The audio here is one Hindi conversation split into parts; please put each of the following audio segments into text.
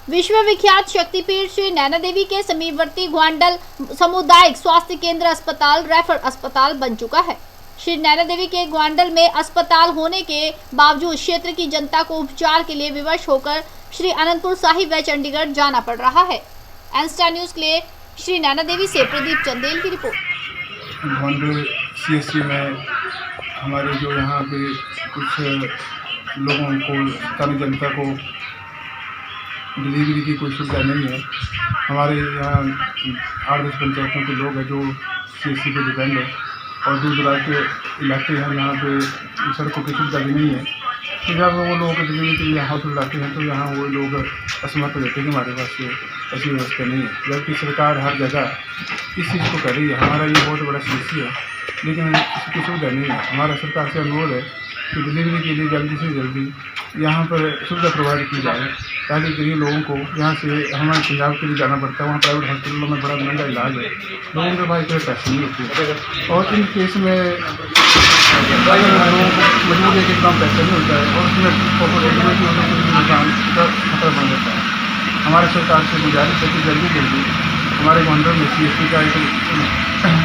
विश्व विख्यात शक्तिपीठ श्री नैना देवी के समीपवर्ती ग्वांडल सामुदायिक स्वास्थ्य केंद्र अस्पताल रेफर अस्पताल बन चुका है। श्री नैना देवी के ग्वांडल में अस्पताल होने के बावजूद क्षेत्र की जनता को उपचार के लिए विवश होकर श्री अनंतपुर साहिब व चंडीगढ़ जाना पड़ रहा है। एनस्टार न्यूज के लिए श्री नैना देवी से प्रदीप चंदेल की रिपोर्ट। ग्वांडल सीएससी में हमारे जो यहाँ पे कुछ लोगों को स्थानीय जनता को डिलीवरी की कोई सुविधा नहीं है। हमारे यहाँ 8-10 पंचायतों के लोग हैं जो सीएससी पे डिपेंड है और दूर दराज के इलाके हैं जहाँ पे सड़कों की सुविधा भी नहीं है। तो जब वो लोगों को डिलीवरी के लिए हॉस्पिटल आते हैं तो यहाँ वो लोग असमर्थ हो जाते हैं कि हमारे पास ऐसी व्यवस्था नहीं है। जबकि सरकार हर जगह इस चीज़ को कर रही है। हमारा ये बहुत बड़ा सीएससी है लेकिन इसकी सुविधा नहीं है। हमारा सरकार से अनुरोध है कि डिलीवरी के लिए जल्दी से जल्दी यहाँ पर सुविधा प्रोवाइड की जाए ताकि गरीब लोगों को यहाँ से हमारे पंजाब के लिए जाना पड़ता है। वहाँ प्राइवेट हॉस्पिटलों में बड़ा महंगा इलाज है, लोगों के पास इतने पैसे नहीं होते और इन केस में लोगों को मजबूरी के इतना पैसा नहीं होता है और उसमें नुकसान का खतरा बन जाता है। हमारे सरकार से गुजारिश है कि जल्दी जल्दी हमारे ग्वांडल में सीएससी का एक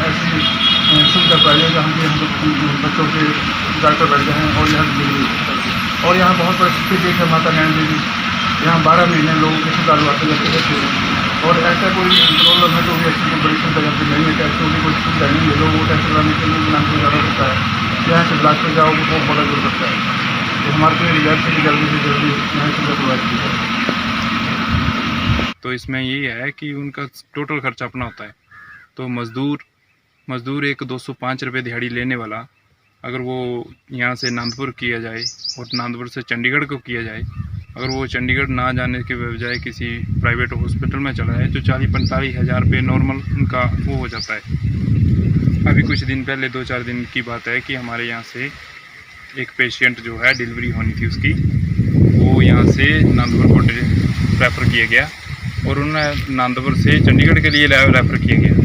ऐसी सुविधा पाई है जहाँ पे हम बच्चों के डॉक्टर बैठ गए हैं और यहाँ डिलीवरी और यहाँ बहुत बड़ी शक्तिपीठ है माता नैना देवी। यहाँ 12 महीने लोगों के श्रद्धालु आते जाते रहते हैं और ऐसा कोई प्रॉब्लम है तो भी ऐसी कोई बड़ी सुविधा यहाँ पे नहीं है। टैक्स की कोई सुविधा नहीं है। लोगों को टैक्स लगाने के लिए बनाने को जाना पड़ता है। यहाँ से ब्लाक पर जाओ तो बहुत बड़ा दूर पड़ता है। तो हमारे लिए रिजल्ट से जल्दी से जल्दी यहाँ सुविधा प्रोवाइड की जाए। तो इसमें यही है कि उनका टोटल खर्चा अपना होता है। तो मज़दूर एक 205 रुपये दिहाड़ी लेने वाला अगर वो यहाँ से नांदपुर किया जाए और नांदपुर से चंडीगढ़ को किया जाए, अगर वो चंडीगढ़ ना जाने के बजाय किसी प्राइवेट हॉस्पिटल में चला जाए तो 40-45 हज़ार रुपये नॉर्मल उनका वो हो जाता है। अभी कुछ दिन पहले 2-4 दिन की बात है कि हमारे यहाँ से एक पेशेंट जो है डिलीवरी होनी थी उसकी, वो यहाँ से नांदपुर को रेफ़र किया गया और उन्हें नांदपुर से चंडीगढ़ के लिए रेफ़र किया गया,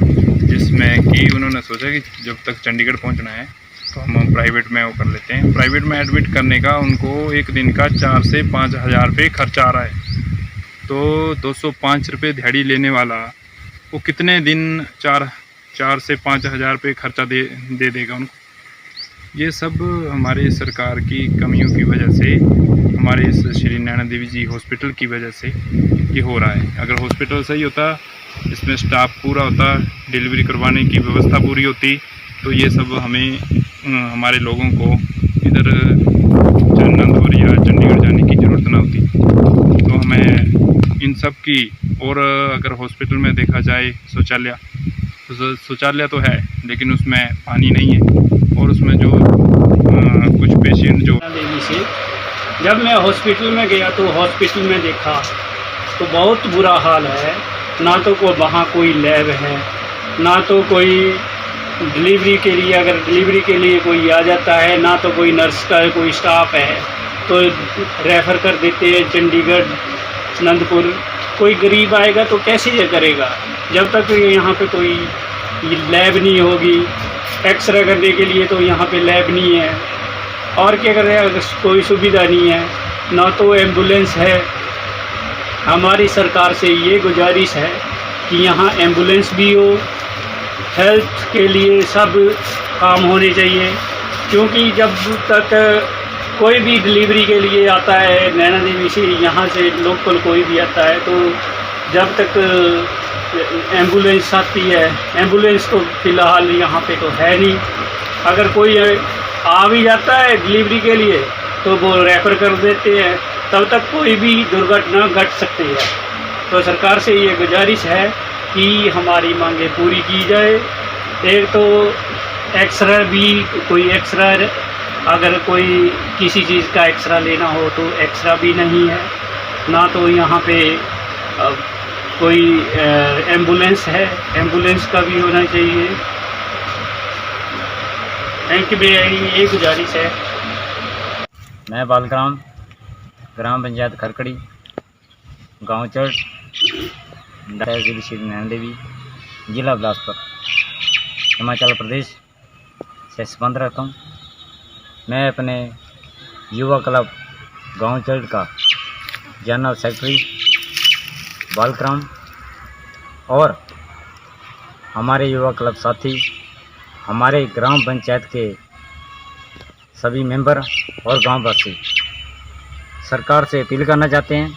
जिसमें कि उन्होंने सोचा कि जब तक चंडीगढ़ पहुँचना है तो हम प्राइवेट में वो कर लेते हैं। प्राइवेट में एडमिट करने का उनको एक दिन का 4 से 5 हज़ार रुपये खर्चा आ रहा है। तो 205 रुपये दिहाड़ी लेने वाला वो कितने दिन 4 से 5 हज़ार रुपये खर्चा दे देगा उनको। ये सब हमारे सरकार की कमियों की वजह से, हमारे इस श्री नैना देवी जी हॉस्पिटल की वजह से ये हो रहा है। अगर हॉस्पिटल सही होता, इसमें स्टाफ पूरा होता, डिलीवरी करवाने की व्यवस्था पूरी होती तो ये सब हमें हमारे लोगों को इधर नांदपुर या चंडीगढ़ जाने की ज़रूरत ना होती। तो हमें इन सब की, और अगर हॉस्पिटल में देखा जाए शौचालय तो है लेकिन उसमें पानी नहीं है और उसमें जो कुछ पेशेंट जो देवी से जब मैं हॉस्पिटल में गया तो हॉस्पिटल में देखा तो बहुत बुरा हाल है। ना तो वहाँ कोई लैब है, ना तो कोई डिलीवरी के लिए, अगर डिलीवरी के लिए कोई आ जाता है ना तो कोई नर्स का कोई स्टाफ है, तो रेफ़र कर देते हैं चंडीगढ़, अनंतपुर। कोई गरीब आएगा तो कैसे ये करेगा जब तक यहाँ पे कोई लैब नहीं होगी। एक्सरे करने के लिए तो यहाँ पे लैब नहीं है और क्या करें, अगर कोई सुविधा नहीं है, ना तो एम्बुलेंस है। हमारी सरकार से ये गुजारिश है कि यहाँ एम्बुलेंस भी हो, हेल्थ के लिए सब काम होने चाहिए। क्योंकि जब तक कोई भी डिलीवरी के लिए आता है नैना देवी से, यहाँ से लोकल कोई भी आता है, तो जब तक एम्बुलेंस आती है, एम्बुलेंस तो फ़िलहाल यहाँ पे तो है नहीं। अगर कोई आ भी जाता है डिलीवरी के लिए तो वो रेफ़र कर देते हैं, तब तक कोई भी दुर्घटना घट सकती है। तो सरकार से ये गुजारिश है कि हमारी मांगें पूरी की जाए। एक तो एक्सरे भी, कोई एक्सरा, अगर कोई किसी चीज़ का एक्सरा लेना हो तो एक्सरा भी नहीं है, ना तो यहाँ पे कोई एम्बुलेंस है, एम्बुलेंस का भी होना चाहिए। थैंक यू भैया, ये गुजारिश है। मैं बालग्राम, ग्राम पंचायत खरकड़ी, गांव चढ़, तहसील श्री नैना देवी, जिला बिलासपुर, हिमाचल प्रदेश से संबंध रखता हूँ। मैं अपने युवा क्लब गांव चढ़ का जनरल सेक्रेटरी बालक्राम और हमारे युवा क्लब साथी, हमारे ग्राम पंचायत के सभी मेंबर और गांववासी सरकार से अपील करना चाहते हैं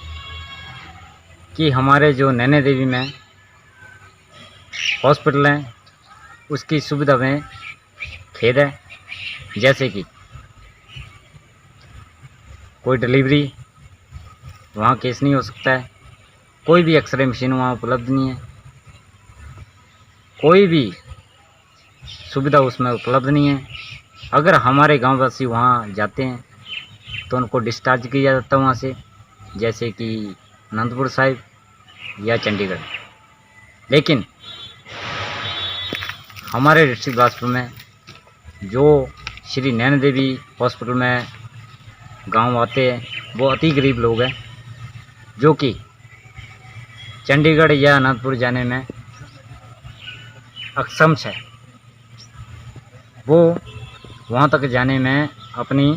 कि हमारे जो नैना देवी में हॉस्पिटल हैं उसकी सुविधा में खेद है। जैसे कि कोई डिलीवरी वहाँ केस नहीं हो सकता है, कोई भी एक्सरे मशीन वहाँ उपलब्ध नहीं है, कोई भी सुविधा उसमें उपलब्ध नहीं है। अगर हमारे गांववासी वहाँ जाते हैं तो उनको डिस्चार्ज किया जाता है वहाँ से, जैसे कि अनंतपुर साहिब या चंडीगढ़। लेकिन हमारे डिस्ट्रिक्ट बिलासपुर में जो श्री नैना देवी हॉस्पिटल में गांव आते हैं वो अति गरीब लोग हैं, जो कि चंडीगढ़ या अनंतपुर जाने में अक्षम है। वो वहाँ तक जाने में अपनी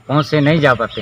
पहुँच से नहीं जा पाते हैं।